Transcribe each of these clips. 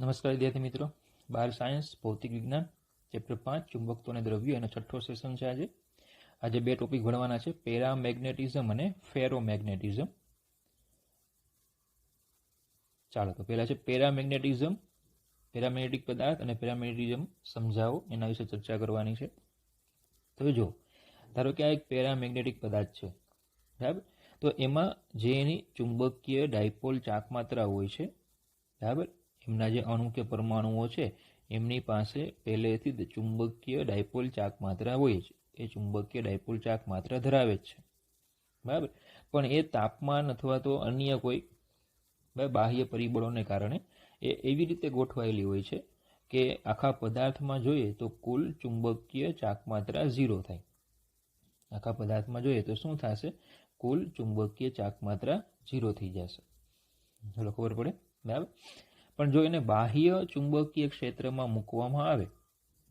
નમસ્કાર વિદ્યાર્થી મિત્રો, 12 સાયન્સ ભૌતિક વિજ્ઞાન ચેપ્ટર 5 ચુંબકત્વ અને દ્રવ્ય એનો છઠ્ઠો સેશન છે. આજે બે ટોપિક ભણવાના છે, પેરામેગ્નેટિઝમ અને ફેરોમેગ્નેટિઝમ. ચાલો તો પહેલા છે પેરામેગ્નેટિઝમ. પેરામેગ્નેટિક પદાર્થ અને પેરામેગ્નેટિઝમ સમજાવો, એના વિશે ચર્ચા કરવાની છે. તો જો ધારો કે આ એક પેરામેગ્નેટિક પદાર્થ છે, બરાબર. તો એમાં જે એની ચુંબકીય ડાયપોલ ચાકમાત્રા હોય છે, બરાબર, એમના જે અણુ કે પરમાણુઓ છે એમની પાસે પહેલેથી જ ચુંબકીય ડાયપોલ ચાકમાત્રા હોય છે. એ ચુંબકીય ડાયપોલ ચાકમાત્રા ધરાવે જ છે, બરાબર. પણ એ તાપમાન અથવા તો અન્ય કોઈ બાહ્ય પરિબળોને કારણે એ એવી રીતે ગોઠવાયેલી હોય છે કે આખા પદાર્થમાં જોઈએ તો કુલ ચુંબકીય ચાકમાત્રા 0 થાય. આખા પદાર્થમાં જોઈએ તો શું થશે? કુલ ચુંબકીય ચાકમાત્રા 0 થઈ જશે. ચલો ખબર પડે, બરાબર. પણ જો એને બાહ્ય ચુંબકીય ક્ષેત્રમાં મૂકવામાં આવે,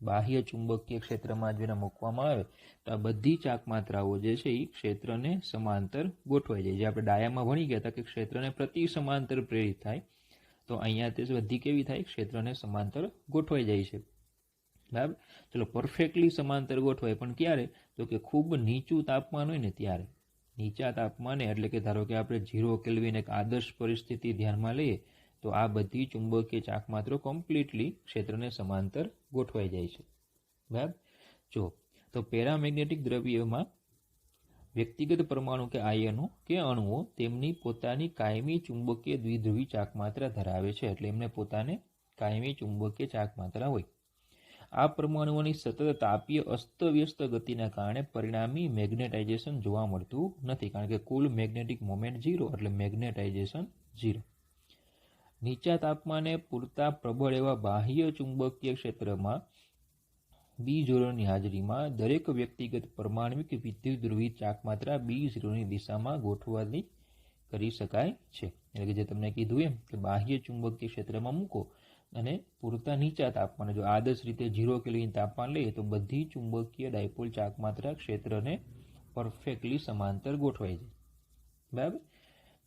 બાહ્ય ચુંબકીય ક્ષેત્રમાં જો એને મૂકવામાં આવે તો આ બધી ચાકમાત્રાઓ જે છે એ ક્ષેત્રને સમાંતર ગોઠવાઈ જાય. જે આપણે ડાયામાં ભણી ગયા હતા કે ક્ષેત્રને પ્રતિ સમાંતર પ્રેરિત થાય, તો અહીંયા તે બધી કેવી થાય? ક્ષેત્રને સમાંતર ગોઠવાઈ જાય છે, બરાબર. ચલો પરફેક્ટલી સમાંતર ગોઠવાય પણ ક્યારે? તો કે ખૂબ નીચું તાપમાન હોય ને ત્યારે. નીચા તાપમાને એટલે કે ધારો કે આપણે 0 કેલ્વિન એક આદર્શ પરિસ્થિતિ ધ્યાનમાં લઈએ તો આ બધી ચુંબકીય ચાકમાત્રો કમ્પ્લીટલી ક્ષેત્રને સમાંતર ગોઠવાઈ જાય છે, બરાબર. જો તો પેરામેગ્નેટિક દ્રવ્યમાં વ્યક્તિગત પરમાણુ કે આયનો કે અણુઓ તેમની પોતાની કાયમી ચુંબકીય દ્વિધ્રુવી ચાકમાત્રા ધરાવે છે. એટલે એમને પોતાને કાયમી ચુંબકીય ચાકમાત્રા હોય. આ પરમાણુઓની સતત તાપીય અસ્તવ્યસ્ત ગતિના કારણે પરિણામી મેગ્નેટાઇઝેશન જોવા મળતું નથી, કારણ કે કુલ મેગ્નેટિક મોમેન્ટ 0 એટલે મેગ્નેટાઇઝેશન 0. નીચા તાપમાને પૂરતા પ્રબળ એવા બાહ્ય ચુંબકીય ક્ષેત્રમાં B0ની હાજરીમાં દરેક વ્યક્તિગત પરમાણ્વિક વિદ્યુતધ્રુવી ચાકમાત્રા B0ની દિશામાં ગોઠવવાની કરી શકાય છે. એટલે કે જે તમને કીધું એમ કે બાહ્ય ચુંબકીય ક્ષેત્રમાં મૂકો અને પૂરતા નીચા તાપમાને જો આદર્શ રીતે 0 કેલ્વિન તાપમાન લઈએ તો બધી ચુંબકીય ડાયપોલ ચાકમાત્રા ક્ષેત્રને પરફેક્ટલી સમાંતર ગોઠવાઈ જાય, બરાબર.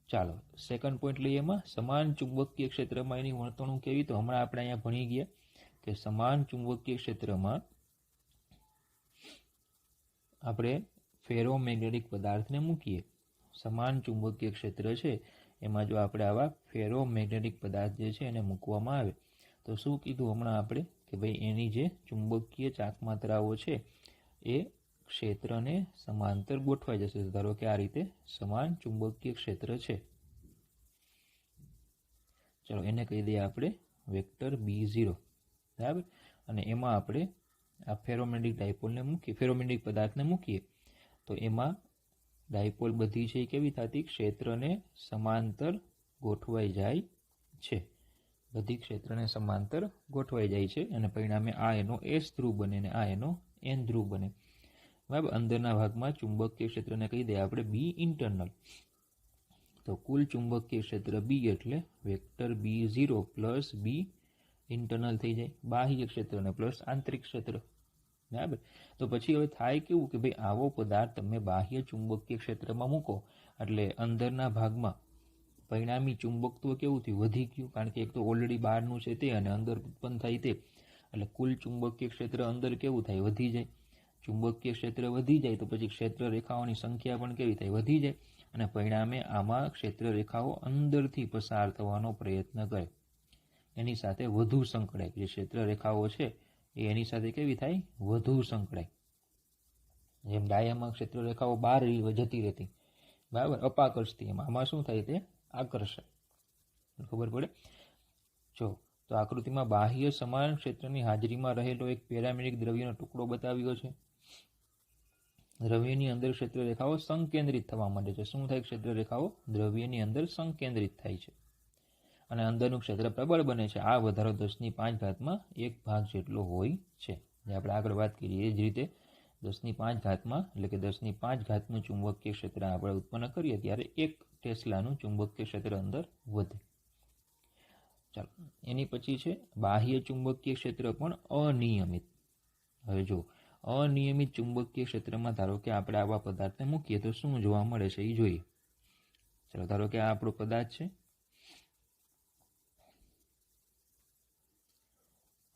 ચાલો સેકન્ડ પોઈન્ટ લઈએ. એમાં સમાન ચુંબકીય ક્ષેત્રમાં એની વર્તણૂક કેવી? તો હમણાં આપણે અહીંયા ભણી ગયા કે સમાન ચુંબકીય ક્ષેત્રમાં આપણે ફેરોમેગ્નેટિક પદાર્થને મૂકીએ. સમાન ચુંબકીય ક્ષેત્ર છે એમાં જો આપણે આવા ફેરોમેગ્નેટિક પદાર્થ જે છે એને મૂકવામાં આવે તો શું કીધું હમણાં આપણે કે ભાઈ એની જે ચુંબકીય ચાકમાત્રાઓ છે એ ક્ષેત્રને સમાંતર ગોઠવાઈ જશે. ધારો કે આ રીતે સમાન ચુંબકીય ક્ષેત્ર છે, ચલો એને કહી દઈએ આપણે વેક્ટર B0, બરાબર. અને એમાં આપણે આ ફેરોમેગ્નેટિક ડાયપોલને મૂકીએ, ફેરોમેગ્નેટિક પદાર્થને મૂકીએ તો એમાં ડાયપોલ બધી છે કેવી થતી? ક્ષેત્રને સમાંતર ગોઠવાઈ જાય છે. બધી ક્ષેત્રને સમાંતર ગોઠવાઈ જાય છે અને પરિણામે આ એનો S ધ્રુવ બને અને આ એનો N ધ્રુવ બને, બરાબર. અંદરના ભાગમાં ચુંબકીય ક્ષેત્રને કહી દઈએ આપણે B ઇન્ટરનલ. તો કુલ ચુંબકીય ક્ષેત્ર B એટલે vector B0 plus B internal થઈ જાય, બાહ્ય ક્ષેત્રને પ્લસ આંતરિક ક્ષેત્ર, બરાબર. તો પછી હવે થાય કેવું કે ભાઈ આવો પદાર્થ તમે બાહ્ય ચુંબકીય ક્ષેત્રમાં મૂકો એટલે અંદરના ભાગમાં પરિણામી ચુંબકત્વ કેવું થયું? વધી ગયું, કારણ કે એક તો ઓલરેડી બહારનું છે તે અને અંદર ઉત્પન્ન થાય તે, એટલે કુલ ચુંબકીય ક્ષેત્ર અંદર કેવું થાય? વધી જાય. ચુંબકીય ક્ષેત્ર વધી જાય તો પછી ક્ષેત્ર રેખાઓની સંખ્યા પણ કેવી થાય? વધી જાય. અને પરિણામે આમાં ક્ષેત્ર રેખાઓ અંદરથી પસાર થવાનો પ્રયત્ન કરે, એની સાથે વધુ સંકળાય. જે ક્ષેત્ર રેખાઓ છે એ એની સાથે કેવી થાય? વધુ સંકળાય. જેમ ડાયામાં ક્ષેત્ર રેખાઓ બહાર જતી રહેતી, બરાબર, અપાકર્ષતી, એમ આમાં શું થાય? તે આકર્ષાય. ખબર પડે? જો તો આકૃતિમાં બાહ્ય સમાન ક્ષેત્રની હાજરીમાં રહેલો એક પેરામેગ્નેટિક દ્રવ્યનો ટુકડો બતાવ્યો છે. દ્રવ્યની અંદર ક્ષેત્ર રેખાઓ સંકેન્દ્રિત થવા માંડે છે. શું થાય? ક્ષેત્ર રેખાઓ દ્રવ્યની અંદર સંકેન્દ્રિત થાય છે અને અંદરનું ક્ષેત્ર પ્રબળ બને છે. આ વધારો 10⁵ માં 1 ભાગ જેટલો હોય છે. જે આપણે આગળ વાત કરીએ એ જ રીતે 10⁵ માં એટલે કે 10⁵ નું ચુંબકીય ક્ષેત્ર આપણે ઉત્પન્ન કરીએ ત્યારે 1 ટેસ્લાનું ચુંબકીય ક્ષેત્ર અંદર વધે. ચાલો એની પછી છે બાહ્ય ચુંબકીય ક્ષેત્ર પણ અનિયમિત. હવે જો અનિયમિત ચુંબકીય ક્ષેત્રમાં ધારો કે આપણે આવા પદાર્થને મૂકીએ તો શું જોવા મળે છે એ જોઈએ. ચાલો ધારો કે આ આપણો પદાર્થ છે,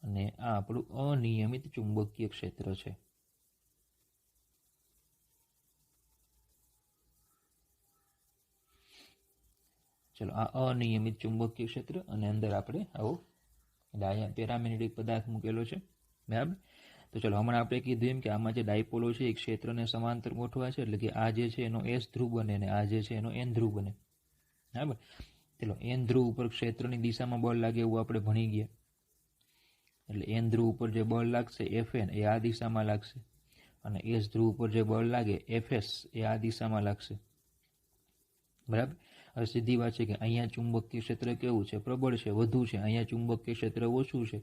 અને આ આપણું અનિયમિત ચુંબકીય ક્ષેત્ર છે. ચલો, આ અનિયમિત ચુંબકીય ક્ષેત્ર અને અંદર આપણે આવો પેરામેગ્નેટિક પદાર્થ મૂકેલો છે. બરાબર. તો ચલો, હમણાં આપણે કીધું એમ કે આમાં જે ડાયપોલો છે એ ક્ષેત્રને સમાંતર ગોઠવા છે, એટલે કે આ જે છે એનો S ધ્રુવ બને અને આ જે છે એનો N ધ્રુવ બને. બરાબર. ચલો, N ધ્રુવ ઉપર ક્ષેત્રની દિશામાં બળ લાગે એવું આપણે ભણી ગયા. એટલે N ધ્રુવ ઉપર જે બળ લાગશે Fn એ આ દિશામાં લાગશે, અને S ધ્રુવ ઉપર જે બળ લાગે Fs એ આ દિશામાં લાગશે. બરાબર. હવે સીધી વાત છે કે અહીંયા ચુંબકીય ક્ષેત્ર કેવું છે? પ્રબળ છે, વધુ છે. અહીંયા ચુંબકીય ક્ષેત્ર ઓછું છે,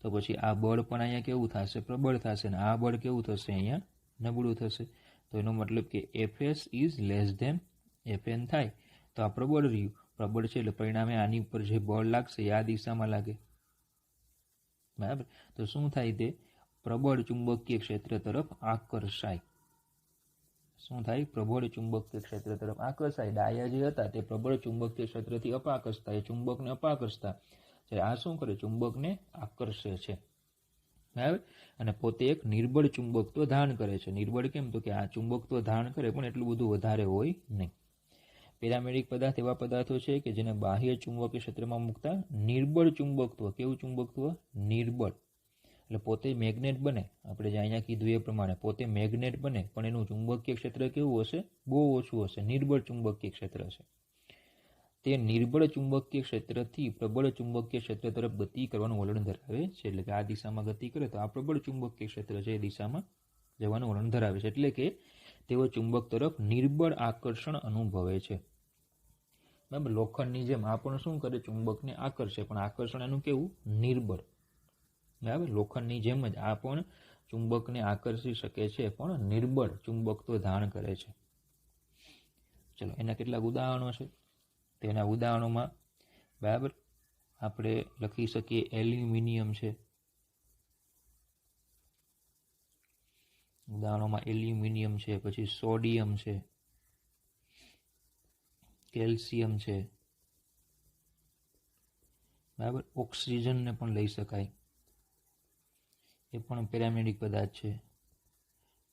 તો પછી આ બળ પણ અહીંયા કેવું થશે? પ્રબળ થશે. અને આ બળ કેવું થશે? અહીંયા નબળું થશે. તો એનો મતલબ કે Fs is less than Fn થાય તો આ પ્રબળ રહ્યું. પ્રબળ છે એટલે પરિણામે આની ઉપર જે બળ લાગશે એ આ દિશામાં લાગે. બરાબર. તો શું થાય? તે પ્રબળ ચુંબકીય ક્ષેત્ર તરફ આકર્ષાય. શું થાય? પ્રબળ ચુંબકીય ક્ષેત્ર તરફ આકર્ષાય. ડાયા જે હતા તે પ્રબળ ચુંબકીય ક્ષેત્રથી અપાકર્ષતા, એ ચુંબકને અપાકર્ષતા. આ શું કરે? ચુંબકને આકર્ષે છે. બરાબર. અને પોતે એક નિર્બળ ચુંબકત્વ ધારણ કરે છે. નિર્બળ કેમ? તો કે આ ચુંબકત્વ ધારણ કરે પણ એટલું બધું વધારે હોય નહીં. પેરામેગ્નેટિક પદાર્થ એવા પદાર્થો છે કે જેને બાહ્ય ચુંબકીય ક્ષેત્રમાં મૂકતા નિર્બળ ચુંબકત્વ. કેવું ચુંબકત્વ? નિર્બળ. એટલે પોતે મેગ્નેટ બને, આપણે જે અહીંયા કીધું એ પ્રમાણે પોતે મેગ્નેટ બને, પણ એનું ચુંબકીય ક્ષેત્ર કેવું હશે? બહુ ઓછું હશે. નિર્બળ ચુંબકીય ક્ષેત્ર છે. તે નિર્બળ ચુંબકીય ક્ષેત્રથી પ્રબળ ચુંબકીય ક્ષેત્ર તરફ ગતિ કરવાનું વલણ ધરાવે છે. એટલે કે આ દિશામાં ગતિ કરે તો આ પ્રબળ ચુંબકીય ક્ષેત્ર છે એ દિશામાં જવાનું વલણ ધરાવે છે. એટલે કે તેઓ ચુંબક તરફ નિર્બળ આકર્ષણ અનુભવે છે. બરાબર. લોખંડની જેમ આ પણ શું કરે? ચુંબકને આકર્ષે, પણ આકર્ષણ એનું કેવું? નિર્બળ. બરાબર. લોખંડની જેમ જ આ પણ ચુંબકને આકર્ષી શકે છે, પણ નિર્બળ ચુંબકત્વ ધારણ કરે છે. ચલો, એના કેટલાક ઉદાહરણો છે. તેના ઉદાહરણોમાં બરાબર આપણે લખી શકીએ એલ્યુમિનિયમ છે. ઉદાહરણોમાં એલ્યુમિનિયમ છે, પછી સોડિયમ છે, કેલ્શિયમ છે. બરાબર. ઓક્સિજનને પણ લઈ શકાય, એ પણ પેરામેગ્નેટિક પદાર્થ છે.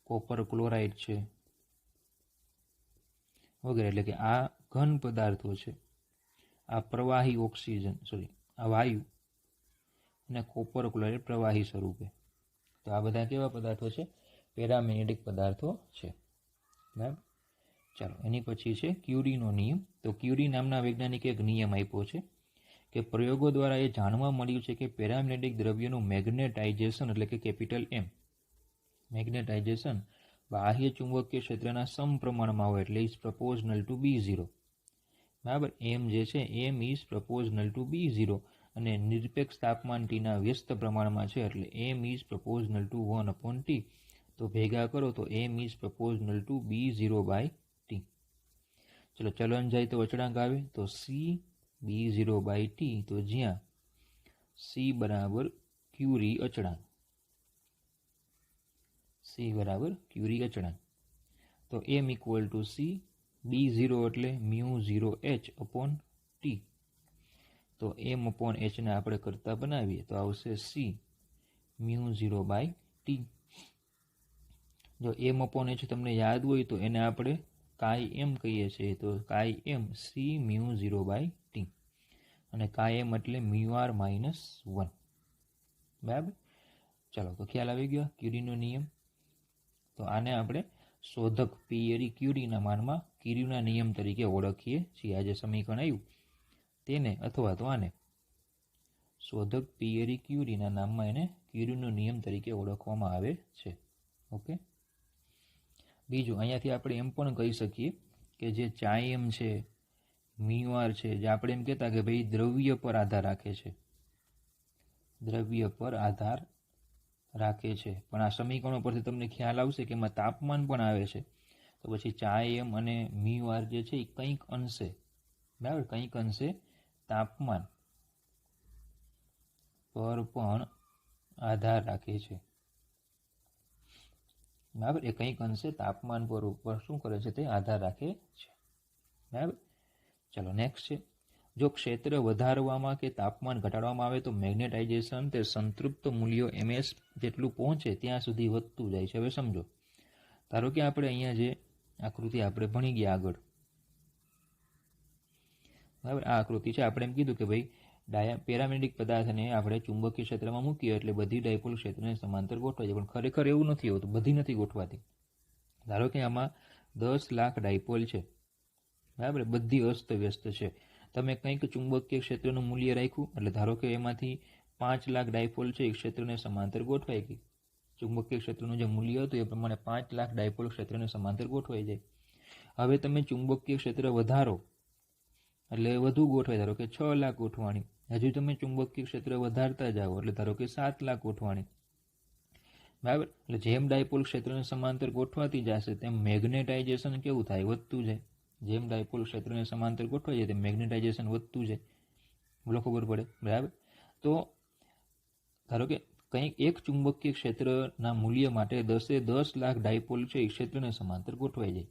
કોપર ક્લોરાઇડ છે વગેરે. એટલે કે આ ઘન પદાર્થો છે. આ પ્રવાહી ઓક્સિજન, આ વાયુ, અને કોપર ક્લોરાઇડ પ્રવાહી સ્વરૂપે. તો આ બધા કેવા પદાર્થો છે? પેરામેગ્નેટિક પદાર્થો છે. બરાબર. ચાલો, એની પછી છે ક્યુરીનો નિયમ. તો ક્યુરી નામના વૈજ્ઞાનિકે એક નિયમ આપ્યો છે કે પ્રયોગો દ્વારા એ જાણવા મળ્યું છે કે પેરામેગ્નેટિક દ્રવ્યનું મેગ્નેટાઇઝેશન, એટલે કે કેપિટલ M, મેગ્નેટાઇઝેશન બાહ્ય ચુંબકીય ક્ષેત્રના સમપ્રમાણમાં હોય, એટલે ઇઝ પ્રપોઝનલ ટુ B0. બરાબર. M જે છે M ઇઝ પ્રપોઝનલ ટુ B0, અને નિરપેક્ષ તાપમાન Tના વ્યસ્ત પ્રમાણમાં છે, એટલે M ઇઝ પ્રપોઝનલ ટુ 1/T. તો ભેગા કરો તો M ઇઝ પ્રપોઝનલ ટુ B0/T. ચલો, ચલન જાય તો અચળાંક આવે, તો C B0/T. તો જ્યાં C બરાબર ક્યુરી અચળાંક, C બરાબર ક્યુરી અચળાંક. તો M equal to C, B0 એટલે μ0H/T. તો M/H ને આપણે કરતા બનાવીએ તો આવશે C μ0/T. જો M/H તમને યાદ હોય તો એને આપણે કાઈ M કહીએ છીએ, તો કાઈ M C μ0/T, અને કાઈ M એટલે μr - 1. બરાબર. ચાલો, તો ખ્યાલ આવી ગયો ક્યુરીનો નિયમ. તો આને આપણે શોધક પિયરી ક્યુરીના માનમાં ક્યુરીના નિયમ તરીકે ઓળખીએ છીએ. આ જે સમીકરણ આવ્યું તેને, અથવા તો આને શોધક પિયરી ક્યુરીના નામમાં એને ક્યુરીનો નિયમ તરીકે ઓળખવામાં આવે છે. ઓકે. બીજું, અહીંયાથી આપણે એમ પણ કહી શકીએ કે જે ચાયમ છે, મ્યુઆર છે, જે આપણે એમ કહેતા કે ભાઈ દ્રવ્ય પર આધાર રાખે છે, દ્રવ્ય પર આધાર રાખે છે, પણ આ સમીકરણો પરથી તમને ખ્યાલ આવશે કે એમાં તાપમાન પણ આવે છે. તો પછી ચાયમ અને મ્યુઆર જે છે એ કંઈક અંશે, બરાબર, કંઈક અંશે તાપમાન પર પણ આધાર રાખે છે. બરાબર. એ કંઈક અંશે તાપમાન પર શું કરે છે? તે આધાર રાખે છે. બરાબર. ચલો, નેક્સ્ટ છે જો ક્ષેત્ર વધારવામાં કે તાપમાન ઘટાડવામાં આવે તો મેગ્નેટાઇઝેશન તે સંતૃપ્ત મૂલ્યો ms જેટલું પહોંચે ત્યાં સુધી વધતું જાય છે. હવે સમજો, ધારો કે આપણે અહીંયા જે આકૃતિ આપણે ભણી ગયા આગળ, બરાબર, આ આકૃતિ છે. આપણે એમ કીધું કે ભાઈ પેરામેગ્નેટિક પદાર્થને આપણે ચુંબકીય ક્ષેત્રમાં મૂકીએ એટલે બધી ડાયપોલ ક્ષેત્રને સમાંતર ગોઠવાય છે, પણ ખરેખર એવું નથી હોતું, બધી નથી ગોઠવાતી. ધારો કે આમાં 10 લાખ ડાયપોલ છે, બરાબર, બધી અસ્તવ્યસ્ત છે. તમે કંઈક ચુંબકીય ક્ષેત્રનું મૂલ્ય રાખ્યું એટલે ધારો કે એમાંથી 5 લાખ ડાયપોલ છે એ ક્ષેત્રને સમાંતર ગોઠવાઈ ગઈ. ચુંબકીય ક્ષેત્રનું જે મૂલ્ય હતું એ પ્રમાણે 5 લાખ ડાયપોલ ક્ષેત્રને સમાંતર ગોઠવાઈ જાય. હવે તમે ચુંબકીય ક્ષેત્ર વધારો એટલે વધુ ગોઠવાય, ધારો કે 6 લાખ ગોઠવાણી. હજુ તમે ચુંબકીય ક્ષેત્ર વધારતા જાઓ એટલે ધારો કે 7 લાખ ગોઠવાણી, બરાબર. એટલે જેમ ડાયપોલ ક્ષેત્રને સમાંતર ગોઠવાતી જશે તેમ મેગ્નેટાઇઝેશન કેવું થાય? વધતું જાય. જેમ ડાયપોલ ક્ષેત્રને સમાંતર ગોઠવાય છે તેમ મેગ્નેટાઇઝેશન વધતું જાય. બોલો, ખબર પડે? બરાબર. તો ધારો કે કંઈક એક ચુંબકીય ક્ષેત્રના મૂલ્ય માટે 10 લાખ ડાયપોલ છે એ ક્ષેત્રને સમાંતર ગોઠવાઈ જાય.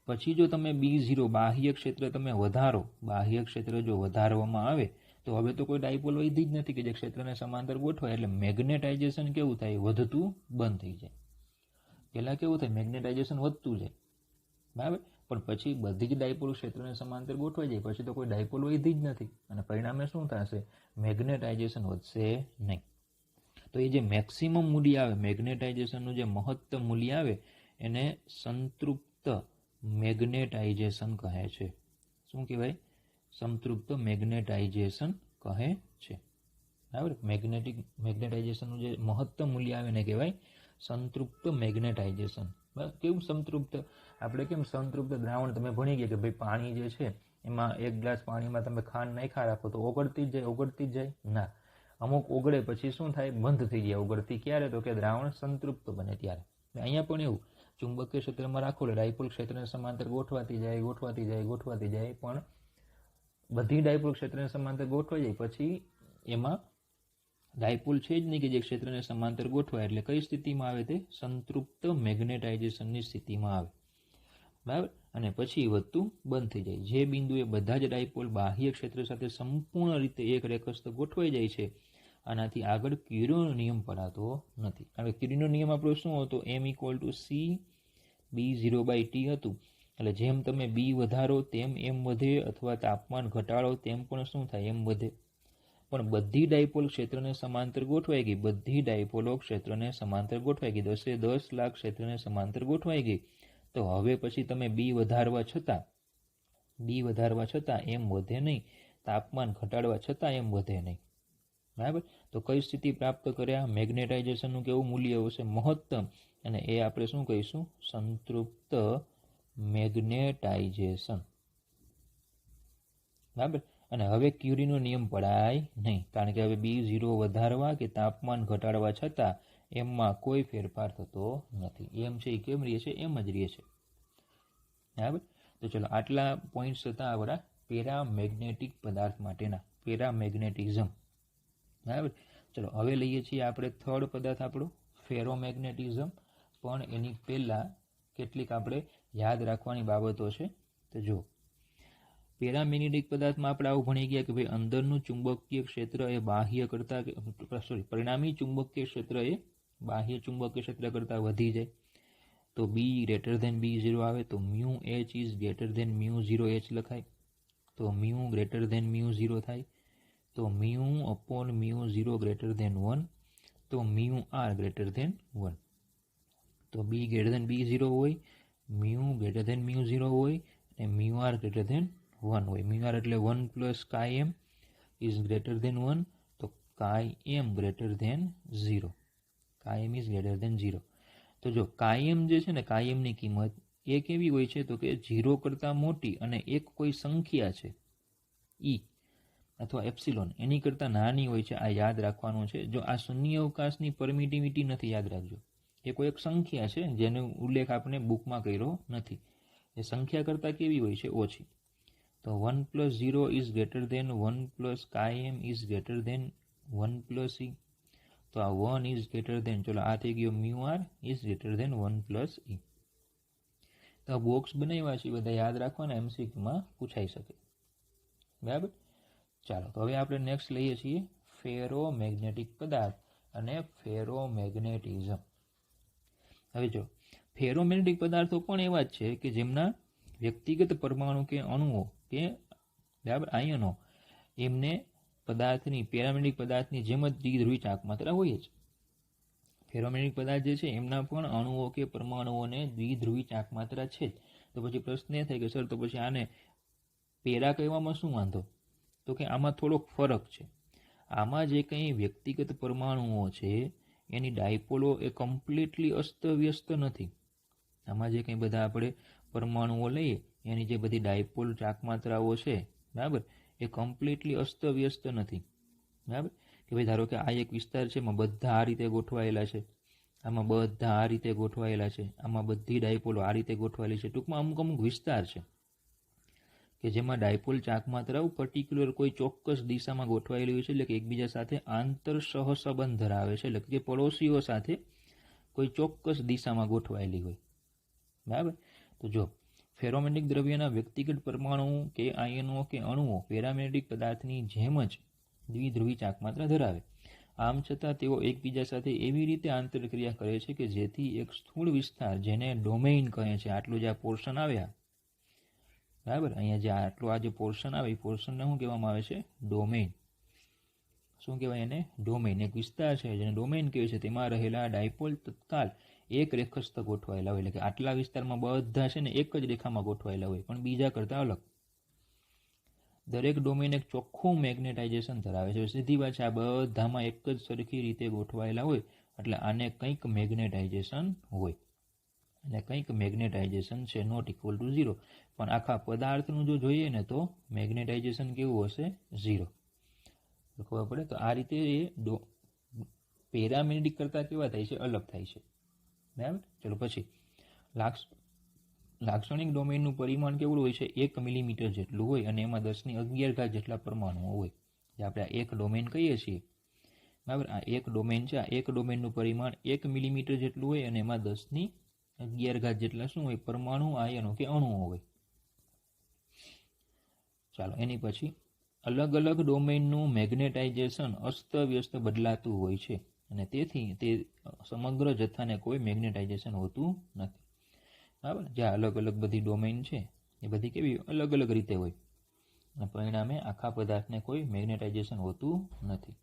પછી જો તમે B0 બાહ્ય ક્ષેત્ર તમે વધારો, બાહ્ય ક્ષેત્ર જો વધારવામાં આવે તો હવે તો કોઈ ડાયપોલ વધી જ નથી કે જે ક્ષેત્રને સમાંતર ગોઠવાય, એટલે મેગ્નેટાઇઝેશન કેવું થાય? વધતું બંધ થઈ જાય. પહેલાં કેવું થાય? મેગ્નેટાઇઝેશન વધતું જાય, બરાબર, પણ પછી બધી જ ડાયપોલ ક્ષેત્રને સમાંતર ગોઠવાઈ જાય પછી તો કોઈ ડાયપોલ વધી જ નથી અને પરિણામે શું થશે? મેગ્નેટાઇઝેશન વધશે નહીં. તો એ જે મેક્સિમમ મૂલ્ય આવે, મેગ્નેટાઇઝેશનનું જે મહત્તમ મૂલ્ય આવે એને સંતૃપ્ત મેગ્નેટાઇઝેશન કહે છે. શું કહેવાય? સંતૃપ્ત મેગ્નેટાઇઝેશન કહે છે, બરાબર. મેગ્નેટાઇઝેશનનું જે મહત્તમ મૂલ્ય આવે એને કહેવાય સંતૃપ્ત મેગ્નેટાઇઝેશન. બરાબર. કેવું સંતૃપ્ત? આપણે કેમ સંતૃપ્ત દ્રાવણ તમે ભણી ગયા કે ભાઈ પાણી જે છે એમાં 1 ગ્લાસ પાણીમાં તમે ખાંડ નાખ્યા રાખો તો ઓગળતી જ જાય? ના, અમુક ઓગળે પછી શું થાય? બંધ થઈ જાય ઓગળતી. ક્યારે? તો કે દ્રાવણ સંતૃપ્ત બને ત્યારે. અહીંયા પણ એવું ચુંબકીય ક્ષેત્રમાં રાખો એટલે ડાયપોલ ક્ષેત્રને સમાંતર ગોઠવાતી જાય, પણ બધી ડાયપોલ ક્ષેત્રને સમાંતર ગોઠવાઈ જાય પછી એમાં ડાયપોલ છે જ નહીં કે જે ક્ષેત્રને સમાંતર ગોઠવાય, એટલે કઈ સ્થિતિમાં આવે? તે સંતૃપ્ત મેગ્નેટાઇઝેશનની સ્થિતિમાં આવે, બરાબર. અને પછી વધતું બંધ થઈ જાય. જે બિંદુએ બધા જ ડાયપોલ બાહ્ય ક્ષેત્ર સાથે સંપૂર્ણ રીતે એક રેખસ્થ ગોઠવાઈ જાય છે આનાથી આગળ ક્યુરીનો નિયમ પડાતો નથી. કારણ કે ક્યુરીનો નિયમ આપણો શું હતો? M=CB0/T હતું. એટલે જેમ તમે B વધારો તેમ M વધે, અથવા તાપમાન ઘટાડો તેમ પણ શું થાય? M વધે. પણ બધી ડાયપોલ ક્ષેત્રને સમાંતર ગોઠવાઈ ગઈ, બધી ડાયપોલો ક્ષેત્રને સમાંતર ગોઠવાઈ ગઈ, 10 લાખ ક્ષેત્રને સમાંતર ગોઠવાઈ ગઈ. તો હવે પછી તમે B વધારવા છતાં M વધે નહીં, તાપમાન ઘટાડવા છતાં M વધે નહીં, બરાબર. તો કઈ સ્થિતિ પ્રાપ્ત કર્યા? મેગ્નેટાઇઝેશનનું કેવું મૂલ્ય હશે? મહત્તમ. અને એ આપણે શું કહીશું? સંતૃપ્ત મેગ્નેટાઇઝેશન, બરાબર. અને હવે ક્યુરીનો નિયમ પડાય નહીં, કારણ કે હવે B0 વધારવા કે તાપમાન ઘટાડવા છતાં એમમાં કોઈ ફેરફાર થતો નથી. એમ છે એ કેમ રહે છે? એમ જ રહે છે, બરાબર. તો ચલો, આટલા પોઈન્ટ્સ હતા આપણા પેરામેગ્નેટિક પદાર્થ માટેના, પેરામેગ્નેટિઝમ, બરાબર. ચલો, હવે લઈએ છીએ આપણે થર્ડ પદાર્થ આપણો ફેરોમેગ્નેટિઝમ. પણ એની પહેલાં કેટલીક આપણે યાદ રાખવાની બાબતો છે. તો જો પેરામેગ્નેટિક પદાર્થમાં આપણે આવું ભણી ગયા કે ભાઈ અંદરનું ચુંબકીય ક્ષેત્ર એ બાહ્ય કરતાં પરિણામી ચુંબકીય ક્ષેત્ર એ બાહ્ય ચુંબકીય ક્ષેત્ર કરતાં વધી જાય. તો B>B0 આવે તો μH=μ0H લખાય. તો μ>μ0 થાય તો μ/μ0 તો μr1. તો B>B0 હોય, μ>μ0 હોય અને μr1 હોય. μr એટલે 1 + Km >1, તો Km <0. તો જો Km જે છે ને, Kmની કિંમત એ કેવી હોય છે? તો કે 0 કરતાં મોટી અને એક કોઈ સંખ્યા છે E અથવા એપ્સિલોન એની કરતાં નાની હોય છે. આ યાદ રાખવાનું છે. જો આ શૂન્ય અવકાશની પરમિટિવિટી નથી, યાદ રાખજો. એ કોઈ એક સંખ્યા છે જેનો ઉલ્લેખ આપણે બુકમાં કર્યો નથી. એ સંખ્યા કરતાં કેવી હોય છે? ઓછી. તો 1 + 0 > 1 + Km > 1 + E. તો આ 1 ચલો આ થઈ ગયો μr > 1 + E. તો આ બોક્સ બનાવ્યા છે બધા યાદ રાખવાના, MCQમાં પૂછાઈ શકે, બરાબર. ચાલો તો હવે આપણે નેક્સ્ટ લઈએ છીએ ફેરોમેગ્નેટિક પદાર્થ અને ફેરોમેગ્નેટિઝમ. હવે જો ફેરોમેગ્નેટિક પદાર્થો પણ એવા જ છે કે જેમના વ્યક્તિગત પરમાણુ કે અણુઓ કે બરાબર આયનો એમને પદાર્થની પેરામેગ્નેટિક પદાર્થની જેમ જ દ્વિધ્રુવી ચાક માત્રા હોય જ. ફેરોમેગ્નેટિક પદાર્થ જે છે એમના પણ અણુઓ કે પરમાણુઓને દ્વિધ્રુવી ચાક માત્રા છે જ. તો પછી પ્રશ્ન એ થાય કે સર તો પછી આને પેરા કહેવામાં શું વાંધો? તો કે આમાં થોડોક ફરક છે. આમાં જે કંઈ વ્યક્તિગત પરમાણુઓ છે એની ડાયપોલો એ કમ્પ્લીટલી અસ્તવ્યસ્ત નથી. આમાં જે કંઈ બધા આપણે પરમાણુઓ લઈએ એની જે બધી ડાયપોલ ચાક માત્રાઓ છે બરાબર એ કમ્પ્લીટલી અસ્તવ્યસ્ત નથી. બરાબર કે ભાઈ ધારો કે આ એક વિસ્તાર છે એમાં બધા આ રીતે ગોઠવાયેલા છે, આમાં બધા આ રીતે ગોઠવાયેલા છે, આમાં બધી ડાયપોલો આ રીતે ગોઠવાયેલી છે. ટૂંકમાં અમુક અમુક વિસ્તાર છે કે જેમાં ડાયપોલ ચાક માત્રાઓ પર્ટિક્યુલર કોઈ ચોક્કસ દિશામાં ગોઠવાયેલી હોય છે, એટલે કે એકબીજા સાથે આંતર સહસંબંધ ધરાવે છે, એટલે કે પડોશીઓ સાથે કોઈ ચોક્કસ દિશામાં ગોઠવાયેલી હોય. બરાબર. તો જો ફેરોમેગ્નેટિક દ્રવ્યના વ્યક્તિગત પરમાણુ કે આયનો કે અણુઓ પેરામેગ્નેટિક પદાર્થની જેમ જ દ્વિધ્રુવી ચાક માત્રા ધરાવે. આમ છતાં તેઓ એકબીજા સાથે એવી રીતે આંતરક્રિયા કરે છે કે જેથી એક સ્થૂળ વિસ્તાર જેને ડોમેઇન કહે છે, આટલું જે આ પોર્શન આવ્યા બરાબર અહીંયા જે આટલું આ જે પોર્શન આવે એ પોર્શનને શું કહેવામાં આવે છે? ડોમેઇન. શું કહેવાય એને? ડોમેઇન. એક વિસ્તાર છે જેને ડોમેઇન કહે છે, તેમાં રહેલા ડાયપોલ તત્કાલ એક રેખસ્થ ગોઠવાયેલા હોય, એટલે કે આટલા વિસ્તારમાં બધા છે ને એક જ રેખામાં ગોઠવાયેલા હોય પણ બીજા કરતાં અલગ. દરેક ડોમેઇન એક ચોખ્ખું મેગ્નેટાઇઝેશન ધરાવે છે. સીધી વાત છે, આ બધામાં એક જ સરખી રીતે ગોઠવાયેલા હોય એટલે આને કંઈક મેગ્નેટાઇઝેશન હોય. અને કંઈક મેગ્નેટાઇઝેશન છે નોટ ઇક્વલ ટુ 0. પણ આખા પદાર્થનું જો જોઈએ ને તો મેગ્નેટાઇઝેશન કેવું હશે? 0. ખબર પડે. તો આ રીતે એ પેરામેગ્નેટિક કરતાં કેવા થાય છે? અલગ થાય છે. બરાબર. ચલો પછી લાક્ષણિક ડોમેઇનનું પરિમાણ કેવું હોય છે? 1 મિલીમીટર જેટલું હોય અને એમાં 10⁻11 જેટલા પરમાણુઓ હોય. જે આપણે આ એક ડોમેઇન કહીએ છીએ બરાબર. આ એક ડોમેઇન છે. આ એક ડોમેઇનનું પરિમાણ 1 મિલીમીટર જેટલું હોય અને એમાં 10⁻11 જેટલા શું હોય? પરમાણુ, આયનો કે અણુઓ હોય. ચાલો એની પછી અલગ અલગ ડોમેઇનનું મેગ્નેટાઇઝેશન અસ્તવ્યસ્ત બદલાતું હોય છે અને તેથી તે સમગ્ર જથ્થાને કોઈ મેગ્નેટાઇઝેશન હોતું નથી. બરાબર. જે અલગ અલગ બધી ડોમેઇન છે એ બધી કેવી અલગ અલગ રીતે હોય અને પરિણામે આખા પદાર્થને કોઈ મેગ્નેટાઇઝેશન હોતું નથી.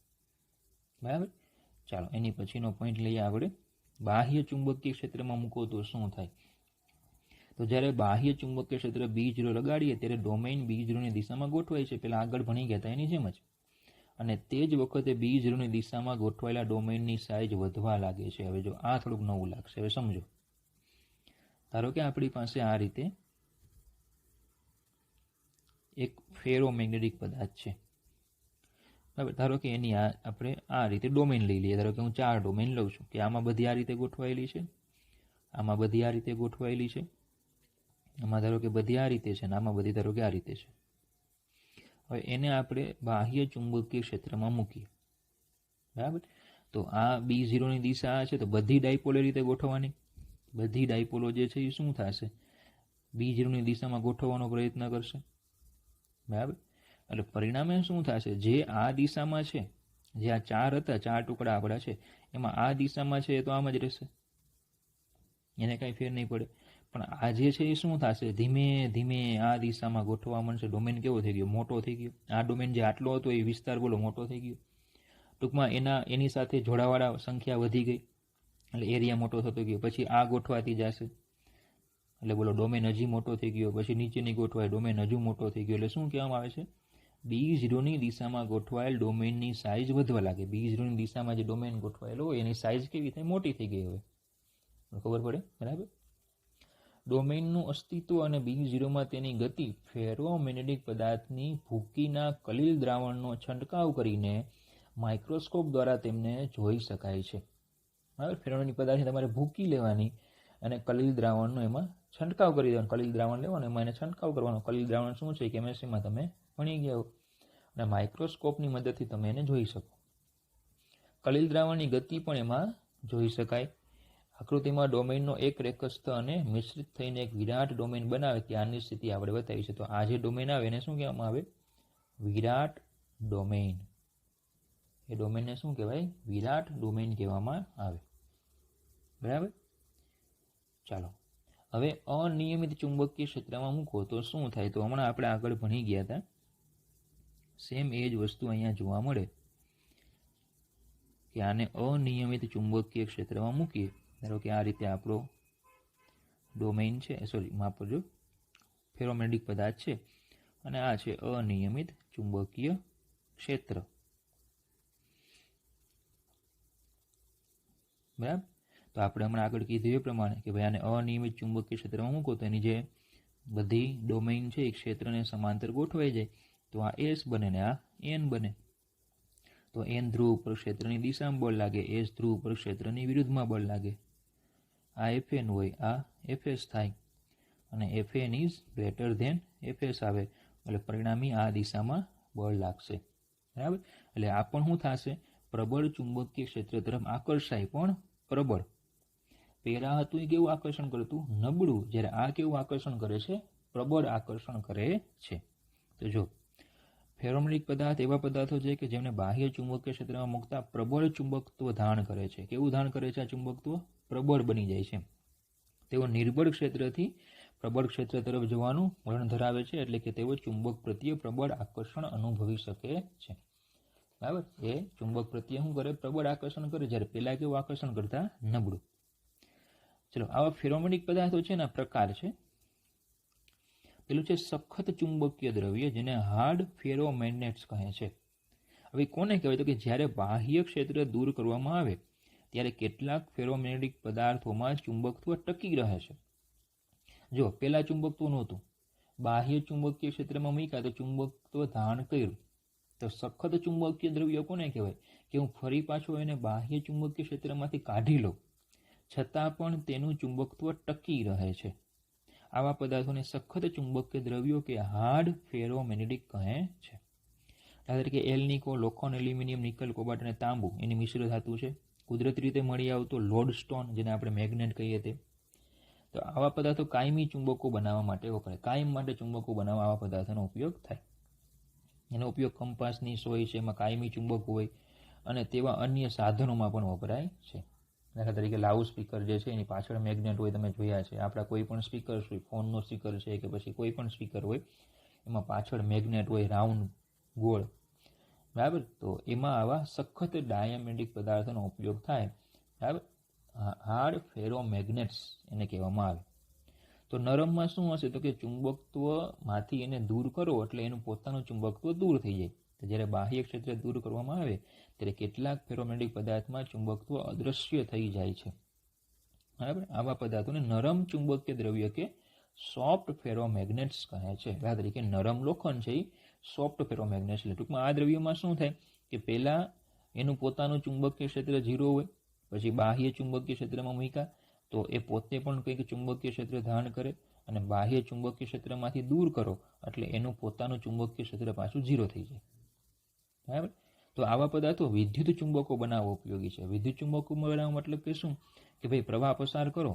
બરાબર. ચાલો એની પછીનો પોઈન્ટ લઈએ આપણે. બાહ્ય ચુંબકીય ક્ષેત્રમાં મૂકો તો શું થાય? તો જ્યારે બાહ્ય ચુંબકીય ક્ષેત્ર B0 લગાડીએ ત્યારે ડોમેઇન B0ની દિશામાં ગોઠવાય છે. પહેલાં આગળ ભણી ગયા હતા એની જેમ જ. અને તે જ વખતે B0ની દિશામાં ગોઠવાયેલા ડોમેઇનની સાઇઝ વધવા લાગે છે. હવે જો આ થોડુંક નવું લાગશે. હવે સમજો. ધારો કે આપણી પાસે આ રીતે એક ફેરોમેગ્નેટિક પદાર્થ છે. બરાબર. ધારો કે એની આપણે આ રીતે ડોમેઇન લઈ લઈએ. ધારો કે હું 4 ડોમેઇન લઉં છું કે આમાં બધી આ રીતે ગોઠવાયેલી છે, આમાં બધી આ રીતે ગોઠવાયેલી છે, આમાં ધારો કે બધી આ રીતે છે અને આમાં બધી ધારો કે આ રીતે છે. હવે એને આપણે બાહ્ય ચુંબકીય ક્ષેત્રમાં મૂકીએ. બરાબર. તો આ B0ની દિશા છે તો બધી ડાયપોલ એ રીતે ગોઠવવાની. બધી ડાયપોલો જે છે એ શું થશે? B0ની દિશામાં ગોઠવવાનો પ્રયત્ન કરશે. બરાબર. એટલે પરિણામે શું થશે? જે આ દિશામાં છે, જે આ 4 હતા, 4 ટુકડા આપણા છે, એમાં આ દિશામાં છે એ તો આમ જ રહેશે, એને કાંઈ ફેર નહીં પડે. પણ આ જે છે એ શું થશે? ધીમે ધીમે આ દિશામાં ગોઠવવા માંડશે. ડોમેન કેવો થઈ ગયો? મોટો થઈ ગયો. આ ડોમેન જે આટલો હતો એ વિસ્તાર બોલો મોટો થઈ ગયો. ટૂંકમાં એની સાથે જોડાવાળા સંખ્યા વધી ગઈ એટલે એરિયા મોટો થતો ગયો. પછી આ ગોઠવાતી જશે એટલે બોલો ડોમેન હજી મોટો થઈ ગયો. પછી નીચેની ગોઠવાય ડોમેન હજુ મોટો થઈ ગયો. એટલે શું કહેવામાં આવે છે? B0ની દિશામાં ગોઠવાયેલ ડોમેનની સાઇઝ વધવા લાગે. B0ની દિશામાં જે ડોમેન ગોઠવાયેલો હોય એની સાઇઝ કેવી થાય? મોટી થઈ ગઈ હોય. ખબર પડે? બરાબર. ડોમેઇનનું અસ્તિત્વ અને B0માં તેની ગતિ ફેરોમેગ્નેટિક પદાર્થની ભૂકીના કલીલ દ્રાવણનો છંટકાવ કરીને માઇક્રોસ્કોપ દ્વારા તેમને જોઈ શકાય છે. બરાબર. ફેરોમેગ્નેટિક પદાર્થની તમારે ભૂકી લેવાની અને કલીલ દ્રાવણનો એમાં છંટકાવ કરી દેવાનો. કલીલ દ્રાવણ લેવાનું, એમાં એને છંટકાવ કરવાનો. કલીલ દ્રાવણ શું છે? કેમેસ્ટ્રીમાં તમે ભણી ગયા હો. અને માઇક્રોસ્કોપની મદદથી તમે એને જોઈ શકો. કલીલ દ્રાવણની ગતિ પણ એમાં જોઈ શકાય. આકૃતિમાં ડોમેઇનનો એક રેખસ્થ અને મિશ્રિત થઈને એક વિરાટ ડોમેઇન બનાવે કે આની સ્થિતિ આપણે બતાવી છે. તો આ જે ડોમેઇન આવે એને શું કહેવામાં આવે? વિરાટ ડોમેઇન. એ ડોમેઇનને શું કહેવાય? વિરાટ ડોમેઇન કહેવામાં આવે. બરાબર. ચાલો હવે અનિયમિત ચુંબકીય ક્ષેત્રમાં મૂકો તો શું થાય? તો હમણાં આપણે આગળ ભણી ગયા હતા, સેમ એ જ વસ્તુ અહીંયા જોવા મળે કે આને અનિયમિત ચુંબકીય ક્ષેત્રમાં મૂકીએ. ધારો કે આ રીતે આપણો ડોમેઇન છે, સોરી માફ કરજો, ફેરોમેગ્નેટિક પદાર્થ છે અને આ છે અનિયમિત ચુંબકીય ક્ષેત્ર. બરાબર. તો આપણે હમણાં આગળ કીધું એ પ્રમાણે કે ભાઈ આને અનિયમિત ચુંબકીય ક્ષેત્રમાં મૂકો તો એની જે બધી ડોમેઇન છે એ ક્ષેત્રને સમાંતર ગોઠવાઈ જાય. તો આ એસ બને ને આ એન બને. તો એન ધ્રુવ ઉપર ક્ષેત્રની દિશામાં બળ લાગે, એસ ધ્રુવ ઉપર ક્ષેત્રની વિરુદ્ધમાં બળ લાગે. આ એફએન હોય, આ એફએસ થાય અને FN is greater than FS આવે એટલે પરિણામી આ દિશામાં બળ લાગશે. બરાબર. એટલે આ પણ શું થશે? પ્રબળ ચુંબકીય ક્ષેત્ર તરફ આકર્ષાય, પણ પ્રબળ. પેલા હતું એ કેવું આકર્ષણ કરતું? નબળું. જ્યારે આ કેવું આકર્ષણ કરે છે? પ્રબળ આકર્ષણ કરે છે. તો જો ફેરોમેગ્નેટિક પદાર્થ એવા પદાર્થો છે કે જેમને બાહ્ય ચુંબકીય ક્ષેત્રમાં મૂકતા પ્રબળ ચુંબકત્વ ધારણ કરે છે. કેવું ધારણ કરે છે? આ ચુંબકત્વ પ્રબળ બની જાય છે. તેઓ નિર્બળ ક્ષેત્રથી પ્રબળ ક્ષેત્ર તરફ જવાનું વલણ ધરાવે છે, એટલે કે તેઓ ચુંબક પ્રત્યે પ્રબળ આકર્ષણ અનુભવી શકે છે. બરાબર. એ ચુંબક પ્રત્યે શું કરે? પ્રબળ આકર્ષણ કરે. જ્યારે પેલા કેવું આકર્ષણ કરતા? નબળું. ચલો, આવા ફેરોમેગ્નેટિક પદાર્થો છે ને પ્રકાર છે. પેલું છે સખત ચુંબકીય દ્રવ્ય, જેને હાર્ડ ફેરોમેગ્નેટ્સ કહે છે. હવે કોને કહેવાય? તો કે જ્યારે બાહ્ય ક્ષેત્ર દૂર કરવામાં આવે ત્યારે કેટલાક ફેરોમેગ્નેટિક પદાર્થોમાં ચુંબકત્વ ટકી રહે છે. જો પેલા ચુંબકત્વ નહોતું, બાહ્ય ચુંબકીય ક્ષેત્રમાં મૂક્યા તો ચુંબકત્વ ધારણ કર્યું. તો સખત ચુંબકીય દ્રવ્ય કોને કહેવાય? કે હું ફરી પાછો એને બાહ્ય ચુંબકીય ક્ષેત્રમાંથી કાઢી લઉં, છતાં પણ તેનું ચુંબકત્વ ટકી રહે છે. આવા પદાર્થોને સખત ચુંબકીય દ્રવ્યો કે હાર્ડ ફેરોમેગ્નેટિક કહે છે. દાખલા તરીકે એલ્નિકો, લોખંડ, એલ્યુમિનિયમ, નિકલ, કોબાલ્ટ અને તાંબુ એની મિશ્ર ધાતુ છે. કુદરતી રીતે મળી આવતો લોડસ્ટોન, જેને આપણે મેગ્નેટ કહીએ તે. તો આવા પદાર્થો કાયમી ચુંબકો બનાવવા માટે વપરાય. કાયમ માટે ચુંબકો બનાવવા આવા પદાર્થોનો ઉપયોગ થાય. એનો ઉપયોગ કંપાસની સોય છે એમાં કાયમી ચુંબક હોય, અને તેવા અન્ય સાધનોમાં પણ વપરાય છે. દાખલા તરીકે લાઉડ સ્પીકર જે છે એની પાછળ મેગ્નેટ હોય, તમે જોયા છે. આપણા કોઈ પણ સ્પીકર હોય, ફોનનો સ્પીકર છે કે પછી કોઈ પણ સ્પીકર હોય, એમાં પાછળ મેગ્નેટ હોય, રાઉન્ડ, ગોળ. બરાબર. તો એમાં આવા સખત ડાયામેગ્નેટિક પદાર્થોનો ઉપયોગ થાય. બરાબર. હાર્ડ ફેરોમેગ્નેટ્સ એને કહેવામાં આવે. તો નરમમાં શું હશે? તો કે ચુંબકત્વમાંથી એને દૂર કરો એટલે એનું પોતાનું ચુંબકત્વ દૂર થઈ જાય. તો જ્યારે બાહ્ય ક્ષેત્ર દૂર કરવામાં આવે ત્યારે કેટલાક ફેરોમેગ્નેટિક પદાર્થમાં ચુંબકત્વ અદૃશ્ય થઈ જાય છે. બરાબર. આવા પદાર્થોને નરમ ચુંબકીય દ્રવ્ય કે સોફ્ટ ફેરોમેગ્નેટ્સ કહે છે. દાખલા તરીકે નરમ લોખંડ છે એ સોફ્ટ ફેરોમેગ્નેટ્સ. એટલે ટૂંકમાં આ દ્રવ્યમાં શું થાય કે પહેલા એનું પોતાનું ચુંબકીય ક્ષેત્ર 0 હોય, પછી બાહ્ય ચુંબકીય ક્ષેત્રમાં મૂક્યા તો એ પોતે પણ કંઈક ચુંબકીય ક્ષેત્ર ધારણ કરે, અને બાહ્ય ચુંબકીય ક્ષેત્રમાંથી દૂર કરો એટલે એનું પોતાનું ચુંબકીય ક્ષેત્ર પાછું 0 થઈ જાય. બરાબર. તો આવા પદાર્થો વિદ્યુત ચુંબકો બનાવવા ઉપયોગી છે. વિદ્યુત ચુંબકો બનાવવા મતલબ કે શું? કે ભાઈ પ્રવાહ પસાર કરો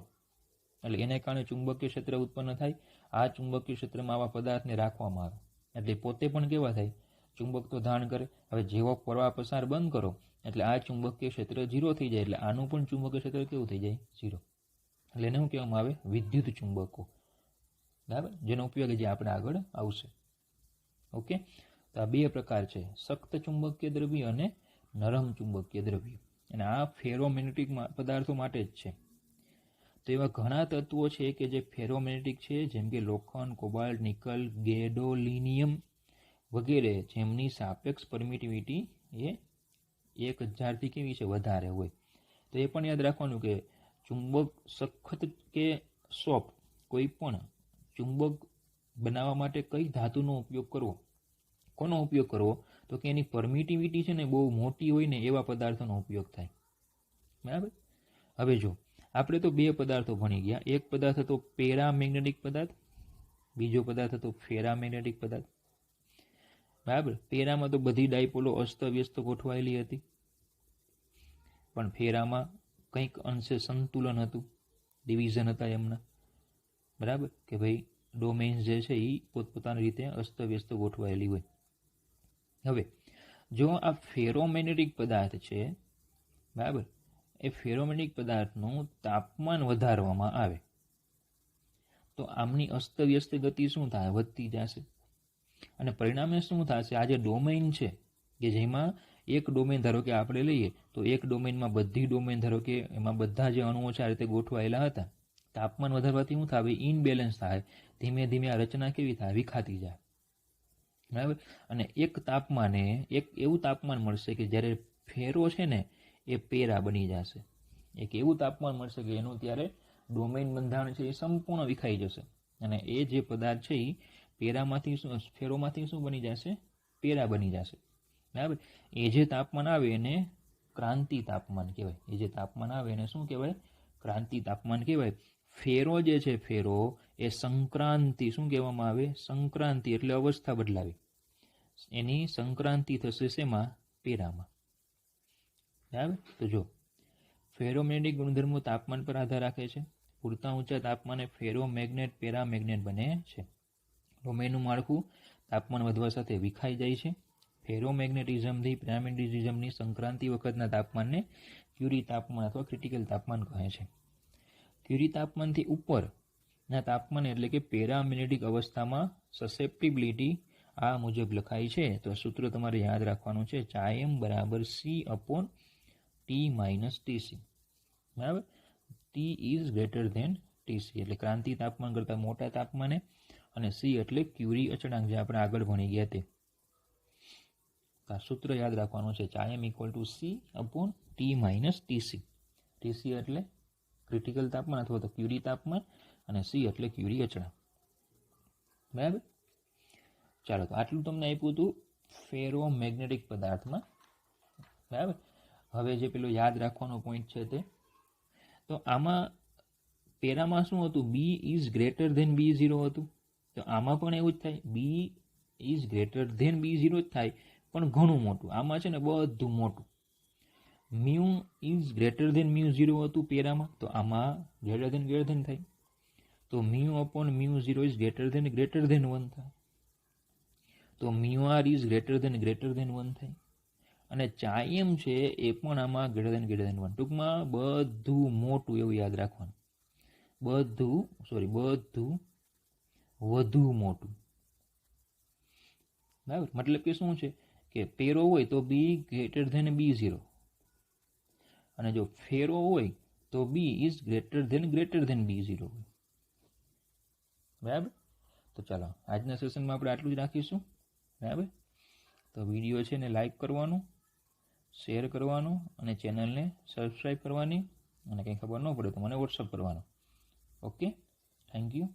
એટલે એને કારણે ચુંબકીય ક્ષેત્ર ઉત્પન્ન થાય. આ ચુંબકીય ક્ષેત્રમાં આવા પદાર્થને રાખવામાં આવે એટલે પોતે પણ કેવા થાય? ચુંબકત્વ ધારણ કરે. હવે જેવો પ્રવાહ પસાર બંધ કરો એટલે આ ચુંબકીય ક્ષેત્ર 0 થઈ જાય, એટલે આનું પણ ચુંબકીય ક્ષેત્ર કેવું થઈ જાય? 0. એટલે એને શું કહેવામાં આવે? વિદ્યુત ચુંબકો. બરાબર. જેનો ઉપયોગ જે આપણે આગળ આવશે. ઓકે. તો આ બે પ્રકાર છે, સખ્ત ચુંબકીય દ્રવ્ય અને નરમ ચુંબકીય દ્રવ્ય. અને આ ફેરોમેગ્નેટિક પદાર્થો માટે જ છે. તો એવા ઘણા તત્વો છે કે જે ફેરોમેગ્નેટિક છે, જેમ કે લોખંડ, કોબાલ્ટ, નિકલ, ગેડોલિનિયમ વગેરે, જેમની સાપેક્ષ પરમિટિવિટી એ 1000 કેવી છે? વધારે હોય. તો એ પણ યાદ રાખવાનું કે ચુંબક સખત કે સોફ્ટ, કોઈ પણ ચુંબક બનાવવા માટે કઈ ધાતુનો ઉપયોગ કરવો, કોનો ઉપયોગ કરવો? તો કે એની પરમિટિવિટી છે ને બહુ મોટી હોય ને એવા પદાર્થોનો ઉપયોગ થાય. બરાબર. હવે જો આપણે તો બે પદાર્થો ભણી ગયા. એક પદાર્થ હતો પેરામેગ્નેટિક પદાર્થ, બીજો પદાર્થ હતો ફેરામેગ્નેટિક પદાર્થ. બરાબર. પેરામાં તો બધી ડાયપોલો અસ્તવ્યસ્ત ગોઠવાયેલી હતી, પણ ફેરામાં કંઈક અંશે સંતુલન હતું, ડિવિઝન હતા એમના. બરાબર. કે ભાઈ ડોમેન્સ જે છે એ પોતપોતાની રીતે અસ્તવ્યસ્ત ગોઠવાયેલી હોય. હવે જો આ ફેરોમેગ્નેટિક પદાર્થ છે, બરાબર, એ ફેરોમેગ્નેટિક પદાર્થનું તાપમાન વધારવામાં આવે તો આમની અસ્તવ્યસ્ત ગતિ શું થાય? વધતી જશે. અને પરિણામે શું થશે? આ જે ડોમેઇન છે કે જેમાં એક ડોમેન ધારો કે આપણે લઈએ તો એક ડોમેનમાં બધી ડોમેન ધારો કે એમાં બધા જે અણુઓ છે આ રીતે ગોઠવાયેલા હતા. તાપમાન વધારવાથી શું થાય? ઇનબેલેન્સ થાય. ધીમે ધીમે આ રચના કેવી થાય? વિખાતી જાય. બરાબર. અને એક તાપમાને એક એવું તાપમાન મળશે કે જ્યારે ફેરો છે ને એ પેરા બની જશે. એક એવું તાપમાન મળશે કે એનું ત્યારે ડોમેઇન બંધારણ છે એ સંપૂર્ણ વિખાઈ જશે અને એ જે પદાર્થ છે એ પેરામાંથી ફેરોમાંથી શું બની જશે? પેરા બની જશે. બરાબર. એ જે તાપમાન આવે એને ક્રાંતિ તાપમાન કહેવાય. એ જે તાપમાન આવે એને શું કહેવાય? ક્રાંતિ તાપમાન કહેવાય. ફેરો જે છે ફેરો એ સંક્રાંતિ શું કહેવામાં આવે? સંક્રાંતિ એટલે અવસ્થા બદલાવી. એની સંક્રાંતિ થશે શેમાં? પેરામાં. બરાબર. તો જો ફેરોમેગ્નેટિક ગુણધર્મો તાપમાન પર આધાર રાખે છે. પૂરતા ઊંચા તાપમાને ફેરોમેગ્નેટ પેરામેગ્નેટ બને છે. ડોમેનનું માળખું તાપમાન વધવા સાથે વિખાઈ જાય છે. ફેરોમેગ્નેટિઝમથી પેરામેગ્નેટિઝમની સંક્રાંતિ વખતના તાપમાનને ક્યુરી તાપમાન અથવા ક્રિટિકલ તાપમાન કહે છે. ક્યુરી તાપમાનથી ઉપરના તાપમાન એટલે કે પેરામેગ્નેટિક અવસ્થામાં સસેપ્ટિબિલિટી આ મુજબ લખાય છે. તો સૂત્ર તમારે યાદ રાખવાનું છે. ચાયમ બરાબર C/T-TC. બરાબર. T is greater than TC એટલે ક્રાંતિ તાપમાન કરતાં મોટા તાપમાને, અને C એટલે ક્યુરી અચળાંક જે આપણે આગળ ભણી ગયા તે. સૂત્ર યાદ રાખવાનું છે. ચાયમ ઇક્વલ ટુ C/T-TC. TC એટલે ક્રિટિકલ તાપમાન અથવા તો ક્યુરી તાપમાન અને C એટલે ક્યુરી અચળાંક. બરાબર. ચાલો, તો આટલું તમને આપ્યું હતું ફેરોમેગ્નેટિક પદાર્થમાં. બરાબર. હવે જે પેલો યાદ રાખવાનો પોઈન્ટ છે તે, તો આમાં પેરામાં શું હતું? B is greater than B0 હતું. તો આમાં પણ એવું જ થાય. B is greater than B0 જ થાય પણ ઘણું મોટું. આમાં છે ને બધું મોટું. મ્યુ ઇઝ ગ્રેટર ધેન મ્યુ0 હતું પેરામાં, તો આમાં ગ્રેટર ધેન થાય. તો મ્યુ અપોન મ્યુ0 ઇઝ ગ્રેટર ધેન 1 થાય. તો mu R is greater than 1 થાય. અને ચાયમ છે એ પણ આમાં ગ્રેટર ધેન 1. ટૂંકમાં બધું મોટું એવું યાદ રાખવાનું. બધું વધુ મોટું. બરાબર. મતલબ કે શું છે કે પેરો હોય તો B ગ્રેટર ધેન B0, અને જો ફેરો હોય તો B is greater than B0 હોય. બરાબર. તો ચાલો, આજના સેશનમાં આપણે આટલું જ રાખીશું. બરાબર. તો વિડીયો છે ને લાઈક કરવાનું, શેર કરવાનું અને ચેનલને સબસ્ક્રાઈબ કરવાની, અને કંઈ ખબર ન પડે તો મને વોટ્સઅપ કરવાનું. Okay, thank you.